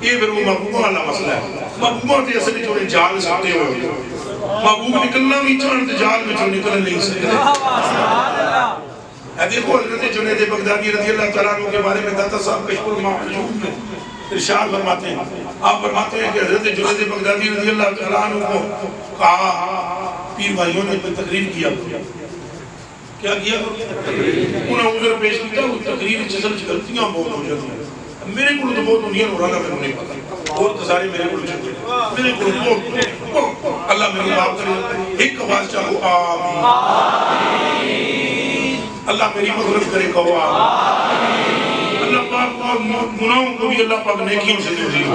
یہ پھر وہ محبوبہ والا مسئلہ ہے. محبوبہ تے اصلی جو جال سکتے ہوئے محبوب نکلنا بھی چاہتے جال میں جو نکل نہیں سکتے. دیکھو حضرت جنید بغدادی رضی اللہ تعالیٰ عنہ کے بارے میں داتا صاحب کشف المعجوب میں ارشاد فرماتے ہیں. آپ فرماتے ہیں کہ حضرت جنید بغدادی رضی اللہ تعالیٰ عنہ کو کہا پیر بھائیوں نے تقریر کیا. کیا کیا؟ انہیں عذر پیش کیا. وہ تقریر چیزیں غلطیاں بہت ہو جاتی ہیں. میرے کو تو بہت دنیا ہو رہا میں نہیں پتا اور سارے میرے کو چھوٹے میرے کو بہت اللہ میرے معاف کرے. ایک آواز چاہو آمین. اللہ میری مغفرت کرے کہو آمین. اللہ پاک گناہوں کو بھی اللہ پاک نیکیوں سے دے دیو.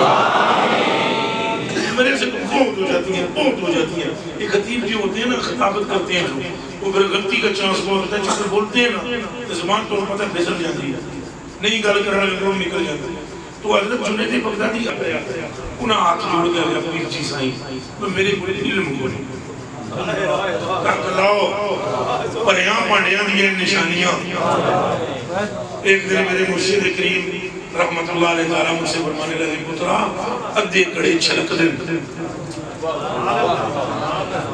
میرے سے بہت ہو جاتی ہیں بہت ہو جاتی ہیں. یہ خطیب جو ہوتے ہیں نا خطابت کرتے ہیں جو وہ پھر غلطی کا چانس بہت ہوتا ہے. جب بولتے ہیں نا زبان تو پتہ پھسل جاتی ہے نہیں گل کرنا لگوں نکل جاتا ہے. تو حضرت جنید بغدادی انہیں ہاتھ جوڑ گیا اپنی چیز آئی میرے کو علم کو نہیں تک لاؤ پریاں پانڈیاں دیئے نشانیاں. ایک دن میرے مرشد کریم رحمت اللہ علیہ تعالیٰ مجھ سے فرمانے لگے پترا ادھے کڑے چھلک دن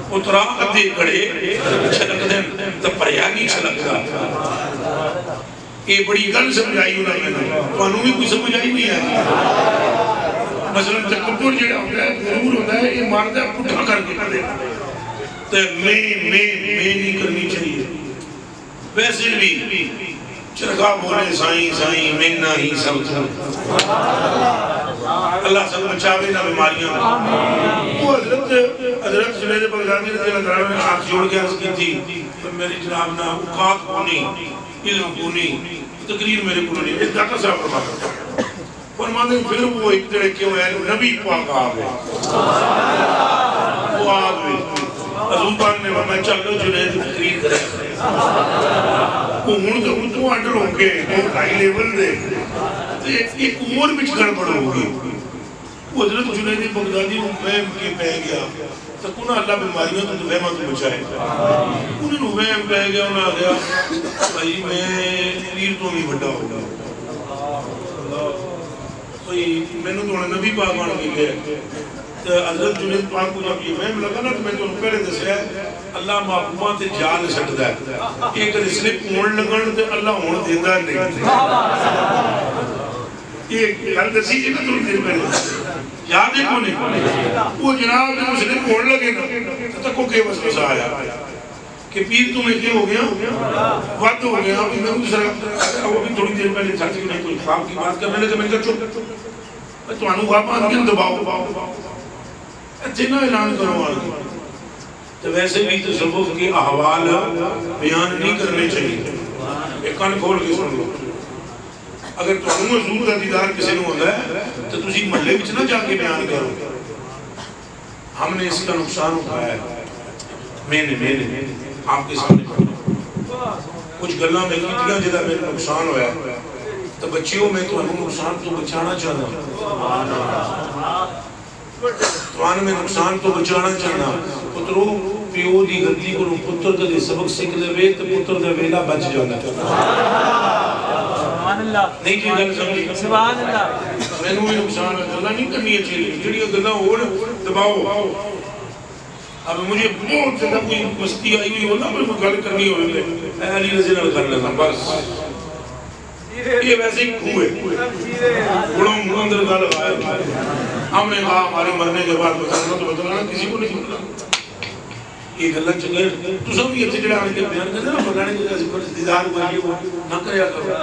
پترا ادھے کڑے چھلک دن تو پریاں نہیں چھلک دا. یہ بڑی گل سمجھائی انہوں نے تو انہوں بھی کوئی سمجھ آئی نہیں ہے. مثلا تکبر جڑا ہوتا ہے غرور ہوتا ہے یہ مارتا ہے پٹھا کر کے کر دیتا تو میں نہیں کرنی چاہیے. ویسے بھی چرخا بولے سائیں سائیں میں نہ ہی سب اللہ سب بچاوے نہ بیماریاں. وہ حضرت جنید بغدادی رضی اللہ تعالیٰ نے ہاتھ جوڑ کے عرض کی تھی میری جناب نہ اوقات کونی علم کونی تقریر میرے کو نہیں. ایک داتا صاحب فرماتا فرماتے ہیں پھر وہ ایک طرح کیوں ہے نبی پاک آگے وہ آگے حضور پاک نے فرمایا چلو جنید تقریر کرے وہ ہن تو آڈر ہو کے وہ ہائی لیول دے ایک اور بچ گڑبڑ ہوگی. وہ حضرت جنید بغدادی وہم کے پہ گیا تک انہاں اللہ بیماریوں تو وہمہ تو بچائے. انہوں نے وہم پہ گیا انہاں گیا بھائی میں پیر تو نہیں بڑا ہوگا میں نے تو نبی پاک آن کے گئے. حضرت جنید پاک کو جب یہ وہم لگا نا تو میں تو پہلے دسیا ہے اللہ محبوبہ تے جال سکتا ہے. ایک رسلے کون لگن تے اللہ ہون دیندہ نہیں. یہ گل دسی جی نا تھوڑی دیر پہلے یاد ہے کون ہے وہ جناب نے اس نے کون لگے نا تکو کے وسوسہ آیا کہ پیر تمہیں کیا ہو گیا وقت ہو گیا. ابھی میں دوسرا وہ بھی تھوڑی دیر پہلے چاہتی کہ نہیں کوئی خواب کی بات کرنے لگے. میں نے کہا چپ تو انو خواب آن کے دباؤ جنہ اعلان کرو آن. تو ویسے بھی تصوف کے احوال بیان نہیں کرنے چاہیے. ایک کان کھول کے سن لو. اگر تو انہوں حضور کا دیدار کسی نے ہوتا ہے تو تسی محلے وچ نہ جا کے بیان کرو. ہم نے اس کا نقصان اٹھایا ہے. میں نے آپ کے سامنے کچھ گلاں میں کیتیاں جدا میرے نقصان ہویا ہے تو بچیوں میں تو انہوں نقصان تو بچانا چاہنا تو آن میں نقصان تو بچانا چاہنا. پترو پیو دی غلطی کو پتر دے سبق سکھ لے وے تو پتر دے ویلا بچ جانا. نہیں جی گل سمجھی سبحان اللہ. میں نے نقصان اللہ نہیں کرنی چاہیے جڑی گلاں ہون دباؤ. اب مجھے بہت زیادہ کوئی مستی آئی ہوئی ہونا کوئی گل کرنی ہوئے اے علی رضی اللہ کر لینا بس. یہ ویسے ہی کھو ہے بڑوں اندر گل آیا. ہم نے کہا ہمارے مرنے کے بعد بتانا تو بتانا کسی کو نہیں بتانا. یہ گلہ چلے تو سب بھی اچھے جڑا آنے کے بیان کرتے ہیں بتانے کے لیے دیدار کو یہ وہ نہ کریا کرو.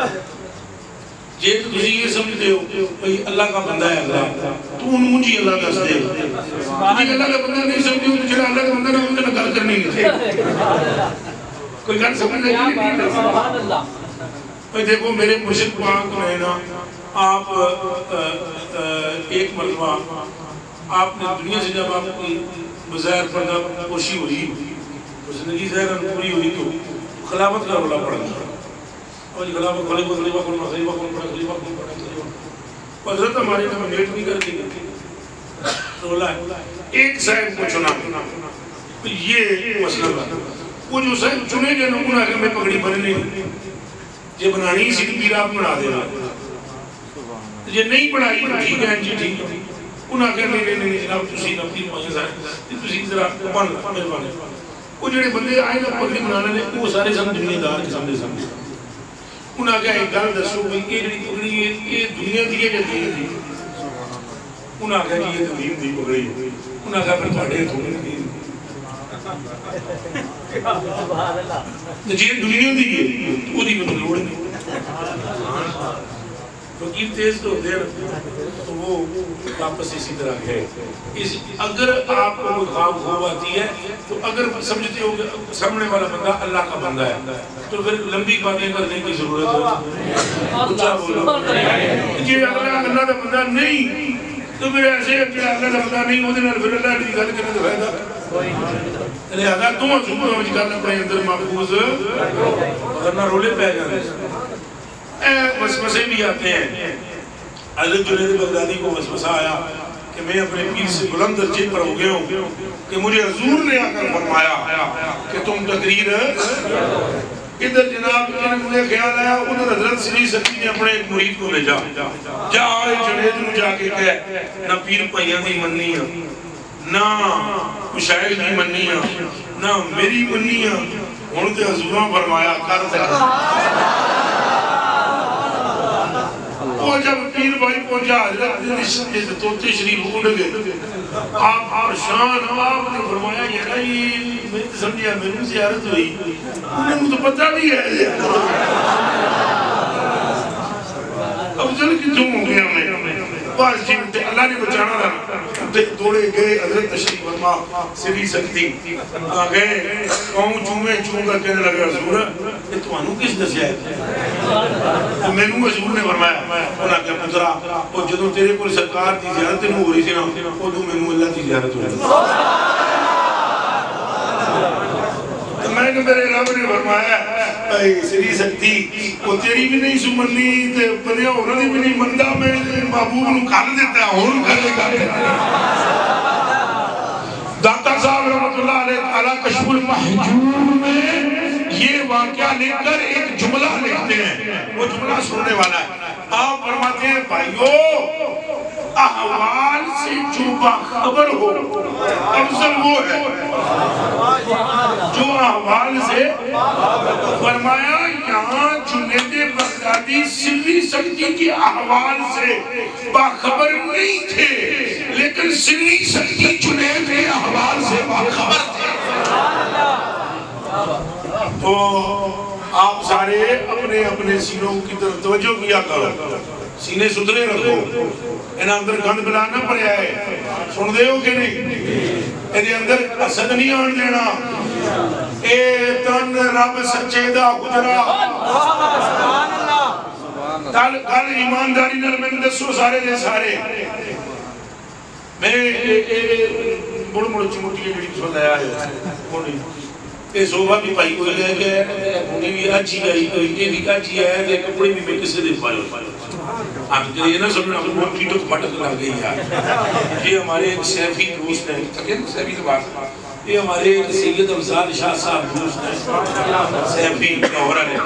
جے تو تسی یہ سمجھتے ہو بھئی اللہ کا بندہ ہے اللہ تو ان مجھے اللہ کا سدے تجھے اللہ کا بندہ نہیں سمجھتے ہو تو جڑا اللہ کا بندہ نہ ان کا گل کرنی نہیں تھے. کوئی گل سمجھنے نہیں سبحان اللہ. بھئی دیکھو میرے مرشد پاک نے نا آپ ایک مرتبہ آپ نے دنیا سے جب آپ کی بظاہر پردہ پوشی ہوئی زندگی ظاہر پوری ہوئی تو خلافت کا رولا پڑا. اور خلافت خلیفہ خلیفہ کون پڑا خلیفہ کون پڑا خلیفہ کون پڑا خلیفہ حضرت ہمارے میں نیٹ نہیں کر دی رولا ہے. ایک صاحب کو چنا یہ مسئلہ بات وہ جو صاحب چنے گئے انہوں نے میں پکڑی بننے یہ بنانی اسی کی پیر آپ بنا دے رہا جی نہیں بڑھائی تو ٹھیک ہے جی ٹھیک ہے انہاں کہا نہیں جناب تسی نہ پیر پائیں سارے تسی ذرا مان مہربانی وہ جڑے بندے آئے نا پگڑی بنانے نے وہ سارے سن دنیا دار قسم دے سن انہاں کہا ایک گل دسو بھئی یہ جڑی پگڑی ہے یہ دنیا دی ہے یا دین دی انہاں کہا جی یہ تو دین دی پگڑی ہے انہاں کہا پھر تھوڑے تھوڑے دین جی دنیا دی ہے وہ دی میں لوڑ نہیں فقیر تیز تو ہوتے ہیں تو وہ واپس اسی طرح ہے اگر آپ کو کوئی خواب خواب آتی ہے تو اگر سمجھتے ہو کہ سامنے والا بندہ اللہ کا بندہ ہے تو پھر لمبی باتیں کرنے کی ضرورت ہے اچھا بولو جی اللہ کا بندہ نہیں تو پھر ایسے اللہ کا بندہ نہیں ہوتے پھر اللہ کی گل کرنے تو فائدہ لہذا تم صبح سمجھ کرنا اپنے اندر محفوظ ورنہ رولے پہ جانے وسوسے بھی آتے ہیں حضرت جنید بغدادی کو وسوسہ آیا کہ میں اپنے پیر سے بلند درجے پر ہو گیا ہوں کہ مجھے حضور نے آ کر فرمایا کہ تم تقریر ادھر جناب مجھے خیال آیا ادھر حضرت سری سچی نے اپنے ایک مرید کو بھیجا جا جنید نو جا کے کہے نہ پیر پائیاں دی مننی ہے نہ مشاعر دی مننی ہے نہ میری مننی ہے ہن تے حضوراں فرمایا کر دے وہ جب پیر بھائی پہنچا حضرت توتے شریف اڑ گئے آپ شان آپ نے فرمایا یہ میں سمجھا میری زیارت ہوئی انہیں مجھے پتہ بھی ہے اب چل کی تم ہو گیا میں بس جی اللہ نے بچانا تھا دوڑے گئے حضرت تشریف فرما سری سکتی آگئے قوم چومے چون کر کہنے لگا حضور یہ تمہانوں کس دسیا ہے تو میں نوں حضور نے فرمایا انہاں کیا پترا اور جدوں تیرے کو سرکار دی زیارت نو ہو رہی تھی نا وہ دو میں نوں اللہ دی زیارت ہو رہی میں نے میرے رب نے فرمایا اے سری سکتی وہ تیری بھی نہیں سمنی تے بنیا ہونا دی بھی نہیں مندہ میں محبوب نو کھال دیتا ہے ہون کھلے گا داتا صاحب رحمت اللہ علیہ تعالیٰ کشف المحجور میں یہ واقعہ لے کر ایک جملہ لکھتے ہیں وہ جملہ سننے والا ہے آپ فرماتے ہیں بھائیو احوال سے جو باخبر ہو افضل وہ ہے جو احوال سے فرمایا یہاں جنید بغدادی سری سکتی کے احوال سے باخبر نہیں تھے لیکن سری سکتی جنید کے احوال سے باخبر تھے تو آپ سارے اپنے اپنے سینوں کی طرف توجہ کیا کرو سینے سترے رکھو انہاں اندر گند بلا نہ پڑیا ہے سن دے ہو کہ نہیں انہاں اندر حسد نہیں آن دینا اے تن رب سچے دا گجرا کل ایمانداری نال میں دسو سارے دے سارے میں بڑھ مڑ چمٹی جڑی سن آیا ہے اے صوبہ بھی پائی کوئی لے گئے انہیں بھی اچھی آئی کوئی یہ بھی اچھی آیا کہ کپڑے بھی میں کسے دے پائے آپ کے یہ نہ سمجھنا وہ پیٹو کو پھٹک لگ گئی ہے یہ ہمارے ایک سیفی دوست ہیں تکے نا سیفی تو بات یہ ہمارے ایک سید افضال شاہ صاحب دوست ہیں سیفی لاہورہ نے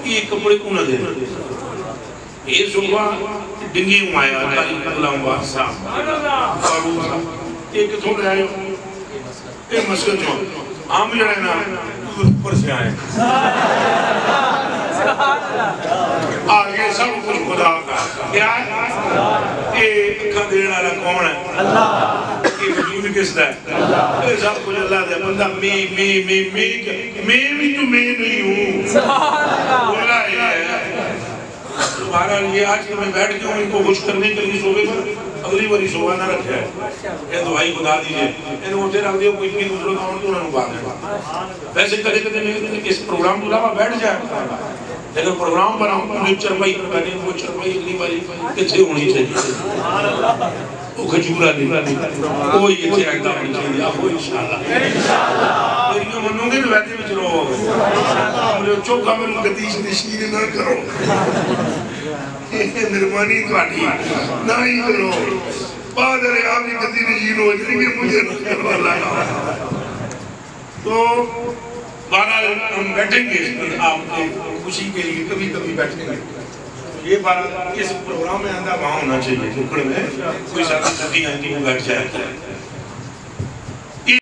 یہ کپڑے کو نہ دے یہ صوبہ ڈنگی ہمایا کالی اللہ مبارک صاحب فاروق صاحب یہ کتوں لے آئے یہ مسکت جو ہم جو ہے نا اوپر سے آئے آگے سب کچھ خدا کا کیا ہے یہ اکھا دینا والا کون ہے یہ وجود کس دا ہے یہ سب کچھ اللہ دے بندہ میں بھی تو میں نہیں ہوں بولا ہے تمہارا یہ آج کہ میں بیٹھ کے ہوں ان کو خوش کرنے کے لیے صوبے پر اگلی باری صوبہ نہ رکھا ہے یہ دعائی خدا دیجئے انہوں ہوتے رکھ دیو کوئی اتنی دوسروں کا تو انہوں بات ہے ویسے کدے کدے میں اس پروگرام تو علاوہ بیٹھ جائے لیکن پروگرام پر ہم پوری چرپائی پر بیٹھے وہ چرپائی اگلی باری کتھے ہونی چاہیے وہ کھجورہ نہیں وہ یہ تھے آئندہ ہونی چاہیے آپ وہ انشاءاللہ میری منوں گے تو بیٹھے میں چلو ہوگا چوکا میں گدیش نشیر نہ کرو نرمانی تو آٹھی نہ ہی کرو بعد ارے آپ ہی گدی نشیر ہو جائیں گے مجھے نہ کرو اللہ تو بہرحال ہم بیٹھیں گے آپ کے خوشی کے لیے کبھی کبھی بیٹھیں گے یہ بارہ اس پروگرام میں آندہ وہاں ہونا چاہیے دکھڑ میں کوئی ساتھ ساتھی آئیں گی وہ گھٹ جائے